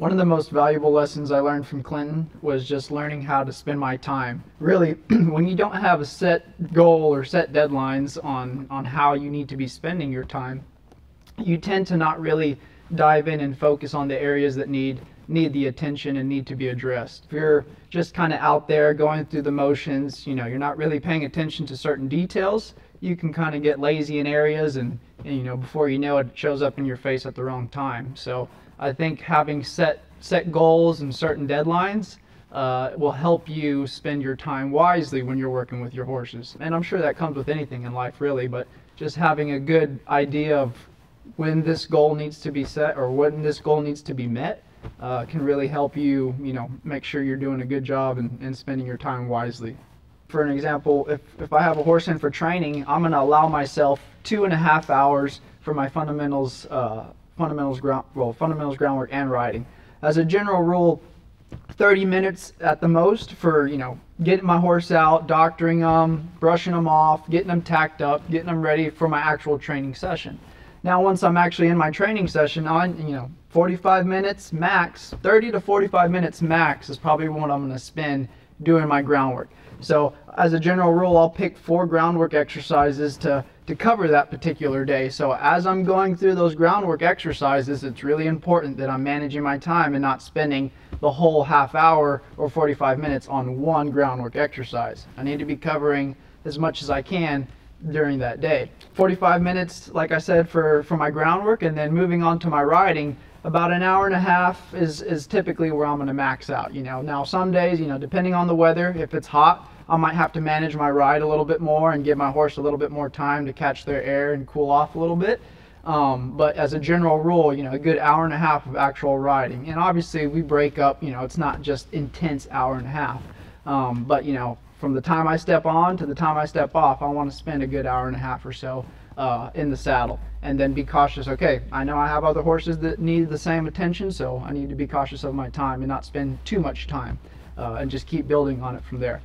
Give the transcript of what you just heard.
One of the most valuable lessons I learned from Clinton was just learning how to spend my time. Really, when you don't have a set goal or set deadlines on how you need to be spending your time, you tend to not really dive in and focus on the areas that need the attention and need to be addressed. If you're just kind of out there going through the motions, you know, you're not really paying attention to certain details, you can kind of get lazy in areas and you know, before you know it, it shows up in your face at the wrong time. So I think having set goals and certain deadlines will help you spend your time wisely when you're working with your horses. And I'm sure that comes with anything in life really, but just having a good idea of when this goal needs to be set or when this goal needs to be met can really help you, you know, make sure you're doing a good job and spending your time wisely. For an example, if I have a horse in for training, I'm going to allow myself 2.5 hours for my fundamentals groundwork and riding. As a general rule, 30 minutes at the most for, you know, getting my horse out, doctoring them, brushing them off, getting them tacked up, getting them ready for my actual training session. Now once I'm actually in my training session, you know, 45 minutes max, 30 to 45 minutes max is probably what I'm going to spend doing my groundwork. So as a general rule, I'll pick 4 groundwork exercises to cover that particular day. So as I'm going through those groundwork exercises, it's really important that I'm managing my time and not spending the whole half hour or 45 minutes on one groundwork exercise. I need to be covering as much as I can during that day. 45 minutes, like I said, for my groundwork, and then moving on to my riding, about an hour and a half is typically where I'm going to max out. You know, now some days, you know, depending on the weather, if it's hot, I might have to manage my ride a little bit more and give my horse a little bit more time to catch their air and cool off a little bit. But as a general rule, you know, a good hour and a half of actual riding. And obviously we break up, you know, it's not just intense hour and a half. But, you know, from the time I step on to the time I step off, I want to spend a good hour and a half or so in the saddle. And then be cautious. Okay, I know I have other horses that need the same attention, so I need to be cautious of my time and not spend too much time and just keep building on it from there.